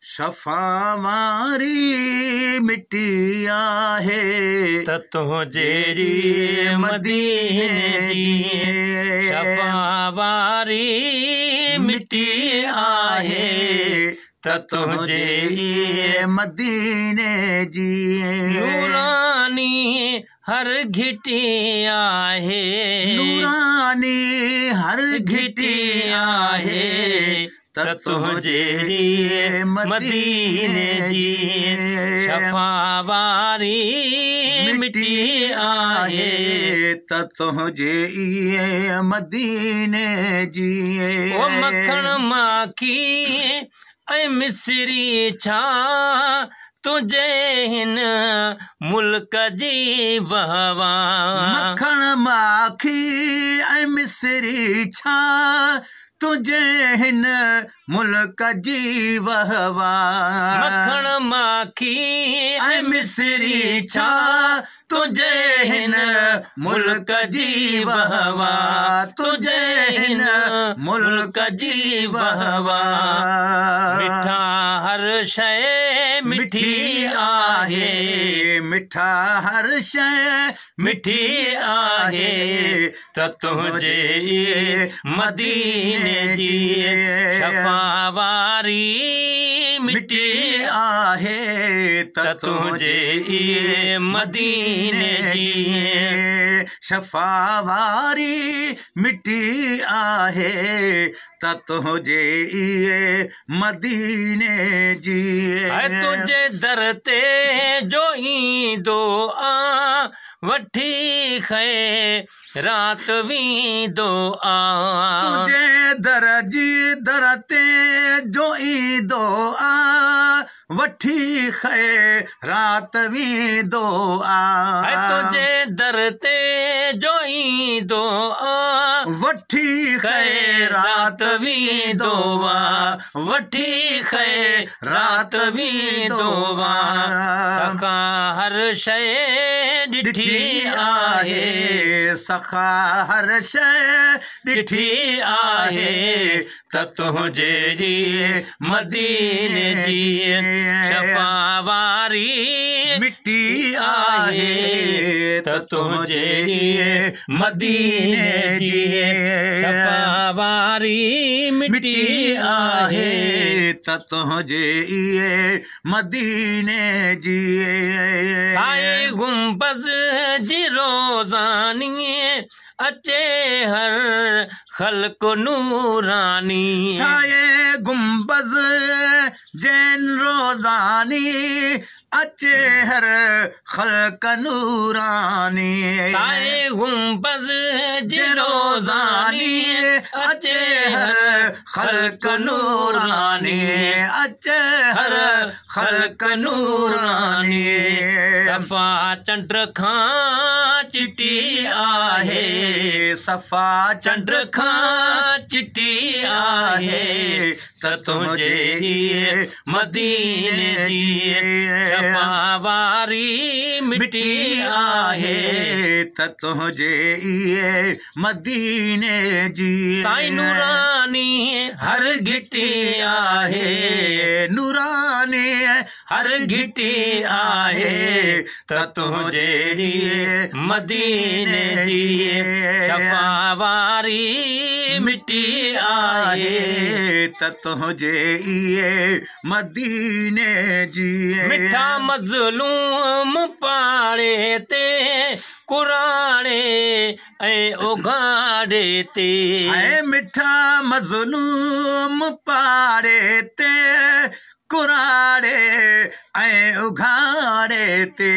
शफ़ावारी मिट्टी आहे त तुंहिंजे मदीने जी शफ़ावारी मिट्टी आहे त तुंहिंजे मदीने जी नूरानी हर घिटी आहे नूरानी हर घिटी आहे त तुंहिंजे मदीने जी शफ़ावारी मिट्टी आहे त तुंहिंजे मदीने जी ओ मखण माखी ऐं मिसरी छा तुंहिंजे हिन मुल्क जी वहवा मखण माखी ऐं मिसरी छा तुझे हिन मुल्क जी वहवा मखण माखी ऐं मिसरी छा तुझे हिन मुल्क जी वहवा तुझे हिन मुल्क जी वहवा मिठा हर शइ मिठी आहे मिठा हर शइ मिठी आहे त तुंहिंजे मदीने जी शफ़ावारी मिट्टी आहे त तुंहिंजे मदीने जी शफ़ावारी मिट्टी आहे त तुंहिंजे मदीने जी तुंहिंजे दर ते जो ईंदो आ वठी ख़ैरात वेंदो आ तुंहिंजे दर ते जो ईंदो आ वठी ख़ैरात वेंदो आ तुंहिंजे दर ते जो ईंदो आ वठी ख़ैरात वेंदो आ वठी ख़ैरात वेंदो आ सखा हर शइ ॾिठी आहे सखा हर शइ ॾिठी आहे त तुंहिंजे मदीने जी शफ़ावारी मिट्टी आहे त तुंहिंजे मदीने जी शफ़ावारी मिट्टी आहे त तुंहिंजे मदीने जी साए गुंबज़ जी रोज़ानी अचे हर ख़ल्क़ नूरानी साए गुंबज़ जैन रोज़ानी अचे हर ख़ल्क़ नूरानी साए गुंबज़ जी रोज़ानी अचे हर ख़ल्क़ नूरानी अचे हर ख़ल्क़ नूरानी सफ़ा चंड खां चिटी आहे सफ़ा चंड खां चिटी आहे त तुंहिंजे मदीने जी शफ़ावारी मिट्टी आहे त तुंहिंजे मदीने जी साईं नूरानी हर घिटी आहे नूरानी हर घिटी आहे त तुंहिंजे मदीने जी शफ़ावारी मिट्टी आहे त तुंहिंजे मदीने जी मिठा मज़लूम पाड़े ते कुराड़े ऐं उघाड़े ते मिठा मज़लूम पाड़े ते कुराड़े ऐं उघाड़े ते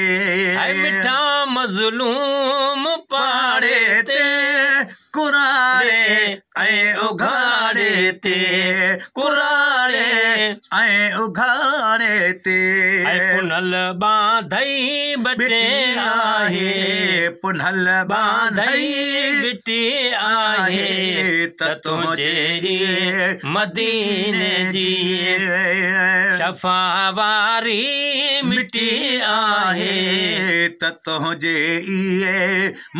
मिठा मज़लूम पाड़े ते कुराड़े ऐं उघाड़े ते कुराड़े ऐं उघाड़े ते पुनल बांधई बटे आहे पुनल बांधई गिटी आहे त तुंहिंजे मदीने जी शफ़ावारी मिट्टी आहे त तुंहिंजे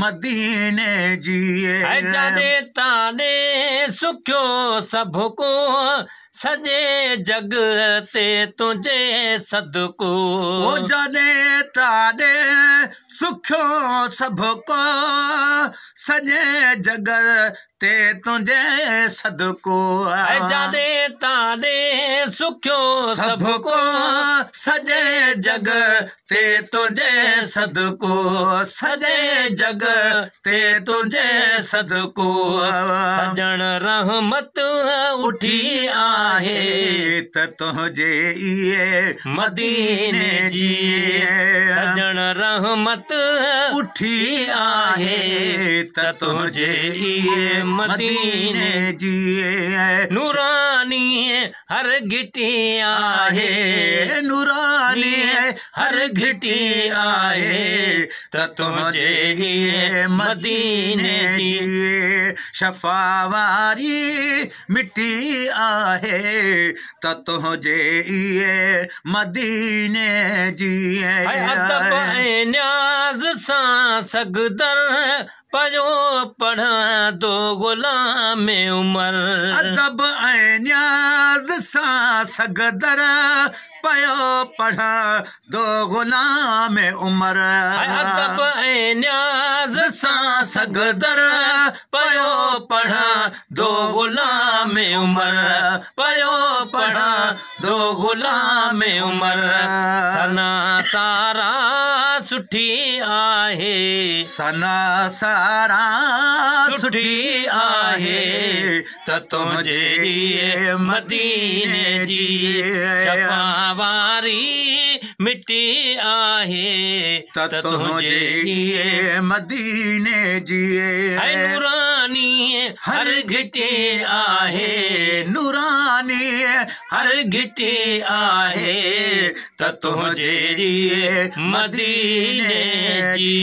मदीने जी जाने ताने सुखियो सभु को सॼे जग ते तुंहिंजे सदको ओ जॾे ताॾे सुखियो सभु को सॼे जग ते तुंहिंजे सदको जाॾे ताॾे सुखियो सभु को सॼे जग ते तुंहिंजे सदको सॼे जग ते तुंहिंजे सदको सजण रहमत उठी आहे त तुंहिंजे इहे मदीने जी सजण रहमत उठी आहे त तुंहिंजे इहे मदीने जी नूरानी हर घिटी आहे नूरानी हर घिटी आहे त तुंहिंजे इहे मदीने जी शफ़ा वारी मिटी आहे त तुंहिंजे इहे मदीने जी अदब ऐं न्याज़ सां सगदर पयो पढ़ंदो ग़ुलाम उमर अदब ऐं न्याज़ सां सगदर पयो पढ़ंदो ग़ुलाम उमर अदब ऐं न्याज़ सां सगदर पयो पढ़ंदो ग़ुलाम उमर पयो पढ़ंदो ग़ुलाम उमर सना सारा सुठी आहे सना सारा सुठी आहे त तुंहिंजे इहे मदीने जी शफ़ा वारी मिटी आहे त तुंहिंजे इहे मदीने जी नूरानी हर घिटी आहे नूरानी हर घिटी आहे त तुंहिंजे इहे मदीने जी